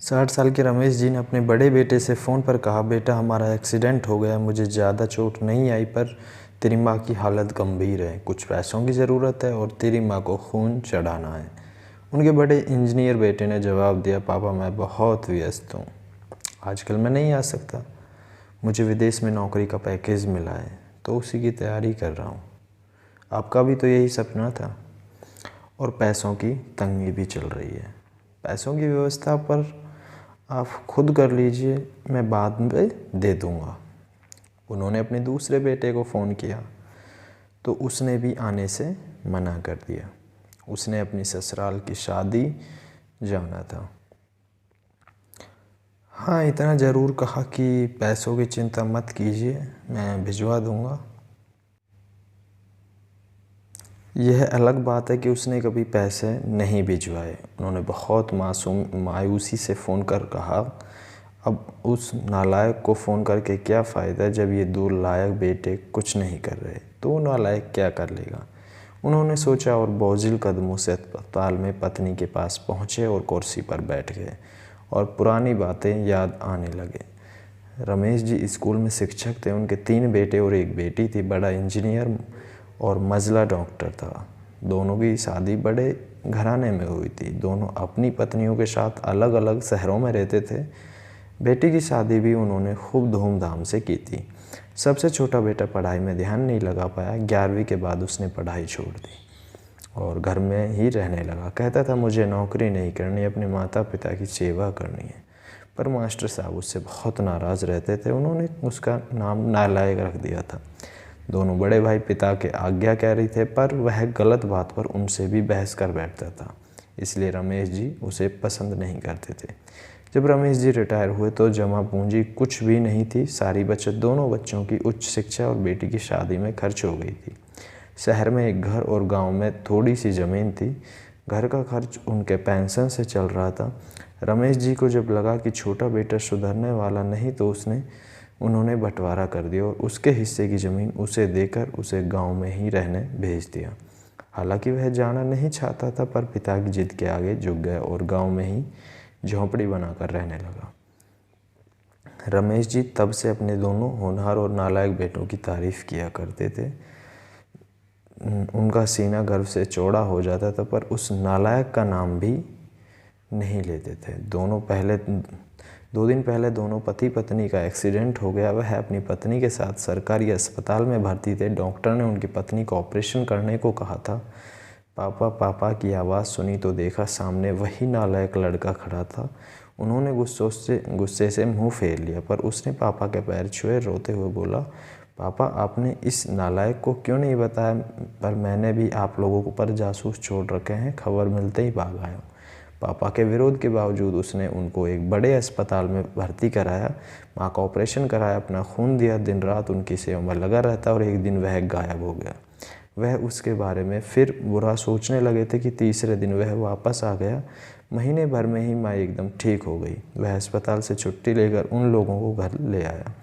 60 साल के रमेश जी ने अपने बड़े बेटे से फ़ोन पर कहा, बेटा हमारा एक्सीडेंट हो गया, मुझे ज़्यादा चोट नहीं आई पर तेरी माँ की हालत गंभीर है, कुछ पैसों की ज़रूरत है और तेरी माँ को खून चढ़ाना है। उनके बड़े इंजीनियर बेटे ने जवाब दिया, पापा मैं बहुत व्यस्त हूँ, आजकल मैं नहीं आ सकता। मुझे विदेश में नौकरी का पैकेज मिला है तो उसी की तैयारी कर रहा हूँ। आपका भी तो यही सपना था। और पैसों की तंगी भी चल रही है। पैसों की व्यवस्था पर आप खुद कर लीजिए, मैं बाद में दे दूँगा। उन्होंने अपने दूसरे बेटे को फ़ोन किया तो उसने भी आने से मना कर दिया। उसने अपनी ससुराल की शादी जाना था। हाँ, इतना ज़रूर कहा कि पैसों की चिंता मत कीजिए, मैं भिजवा दूँगा। यह अलग बात है कि उसने कभी पैसे नहीं भिजवाए। उन्होंने बहुत मायूसी से फ़ोन कर कहा, अब उस नालायक को फ़ोन करके क्या फ़ायदा जब ये दो लायक बेटे कुछ नहीं कर रहे, तो वो नालायक क्या कर लेगा। उन्होंने सोचा और बोझिल कदमों से अस्पताल में पत्नी के पास पहुँचे और कुर्सी पर बैठ गए और पुरानी बातें याद आने लगे। रमेश जी स्कूल में शिक्षक थे, उनके 3 बेटे और 1 बेटी थी। बड़ा इंजीनियर और मझला डॉक्टर था। दोनों की शादी बड़े घराने में हुई थी। दोनों अपनी पत्नियों के साथ अलग अलग शहरों में रहते थे। बेटी की शादी भी उन्होंने खूब धूमधाम से की थी। सबसे छोटा बेटा पढ़ाई में ध्यान नहीं लगा पाया। 11वीं के बाद उसने पढ़ाई छोड़ दी और घर में ही रहने लगा। कहता था मुझे नौकरी नहीं करनी, अपने माता पिता की सेवा करनी है। पर मास्टर साहब उससे बहुत नाराज़ रहते थे। उन्होंने उसका नाम नालायक रख दिया था। दोनों बड़े भाई पिता के आज्ञाकारी थे, पर वह गलत बात पर उनसे भी बहस कर बैठता था, इसलिए रमेश जी उसे पसंद नहीं करते थे। जब रमेश जी रिटायर हुए तो जमा पूंजी कुछ भी नहीं थी। सारी बचत दोनों बच्चों की उच्च शिक्षा और बेटी की शादी में खर्च हो गई थी। शहर में एक घर और गांव में थोड़ी सी ज़मीन थी। घर का खर्च उनके पेंशन से चल रहा था। रमेश जी को जब लगा कि छोटा बेटा सुधरने वाला नहीं तो उन्होंने बंटवारा कर दिया और उसके हिस्से की ज़मीन उसे देकर उसे गांव में ही रहने भेज दिया। हालांकि वह जाना नहीं चाहता था, पर पिता की जिद के आगे झुक गया और गांव में ही झोंपड़ी बनाकर रहने लगा। रमेश जी तब से अपने दोनों होनहार और नालायक बेटों की तारीफ़ किया करते थे। उनका सीना गर्व से चौड़ा हो जाता था, पर उस नालायक का नाम भी नहीं लेते थे। 2 दिन पहले दोनों पति पत्नी का एक्सीडेंट हो गया। वह अपनी पत्नी के साथ सरकारी अस्पताल में भर्ती थे। डॉक्टर ने उनकी पत्नी को ऑपरेशन करने को कहा था। पापा पापा की आवाज़ सुनी तो देखा सामने वही नालायक लड़का खड़ा था। उन्होंने गुस्से से मुंह फेर लिया, पर उसने पापा के पैर छुए, रोते हुए बोला, पापा आपने इस नालायक को क्यों नहीं बताया, पर मैंने भी आप लोगों को पर जासूस छोड़ रखे हैं, खबर मिलते ही भाग आया। पापा के विरोध के बावजूद उसने उनको एक बड़े अस्पताल में भर्ती कराया, माँ का ऑपरेशन कराया, अपना खून दिया, दिन रात उनकी सेवा में लगा रहता और एक दिन वह गायब हो गया। वह उसके बारे में फिर बुरा सोचने लगे थे कि तीसरे दिन वह वापस आ गया। महीने भर में ही माँ एकदम ठीक हो गई। वह अस्पताल से छुट्टी लेकर उन लोगों को घर ले आया।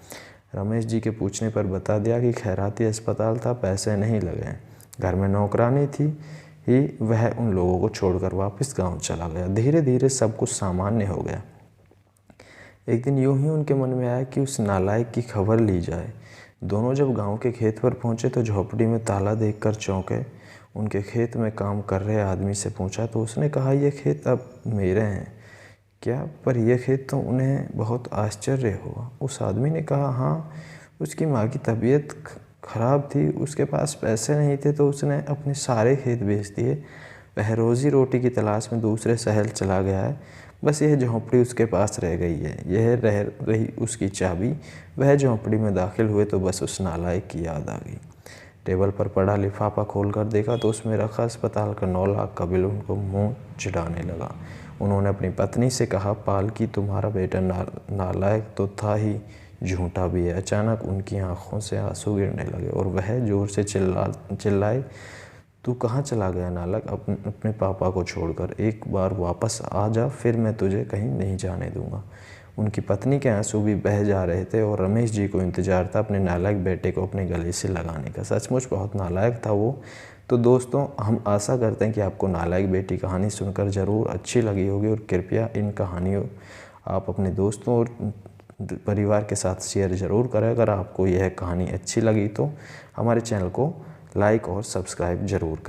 रमेश जी के पूछने पर बता दिया कि खैराती अस्पताल था, पैसे नहीं लगे, घर में नौकरानी थी ही। वह उन लोगों को छोड़कर वापस गांव चला गया। धीरे धीरे सब कुछ सामान्य हो गया। एक दिन यूं ही उनके मन में आया कि उस नालायक की खबर ली जाए। दोनों जब गांव के खेत पर पहुंचे तो झोपड़ी में ताला देखकर चौंके। उनके खेत में काम कर रहे आदमी से पूछा तो उसने कहा, ये खेत अब मेरे हैं क्या? पर यह खेत तो उन्हें बहुत आश्चर्य हुआ। उस आदमी ने कहा, हाँ, उसकी माँ की तबीयत खराब थी, उसके पास पैसे नहीं थे तो उसने अपने सारे खेत बेच दिए। वह रोज़ी रोटी की तलाश में दूसरे शहर चला गया है। बस यह झोंपड़ी उसके पास रह गई है, यह रह रही उसकी चाबी। वह झोंपड़ी में दाखिल हुए तो बस उस नालायक की याद आ गई। टेबल पर पड़ा लिफाफा खोलकर देखा तो उसमें रखा अस्पताल का 9 लाख का बिल उनको मुंह चिढ़ाने लगा। उन्होंने अपनी पत्नी से कहा, पालकी तुम्हारा बेटा नालायक तो था ही, झूठा भी है। अचानक उनकी आंखों से आंसू गिरने लगे और वह जोर से चिल्लाए, तू कहाँ चला गया नालायक? अपने पापा को छोड़कर एक बार वापस आ जा, फिर मैं तुझे कहीं नहीं जाने दूंगा। उनकी पत्नी के आंसू भी बह जा रहे थे और रमेश जी को इंतजार था अपने नालायक बेटे को अपने गले से लगाने का। सचमुच बहुत नालायक था वो। तो दोस्तों, हम आशा करते हैं कि आपको नालायक बेटी कहानी सुनकर ज़रूर अच्छी लगी होगी और कृपया इन कहानियों आप अपने दोस्तों और परिवार के साथ शेयर ज़रूर करें। अगर आपको यह कहानी अच्छी लगी तो हमारे चैनल को लाइक और सब्सक्राइब ज़रूर करें।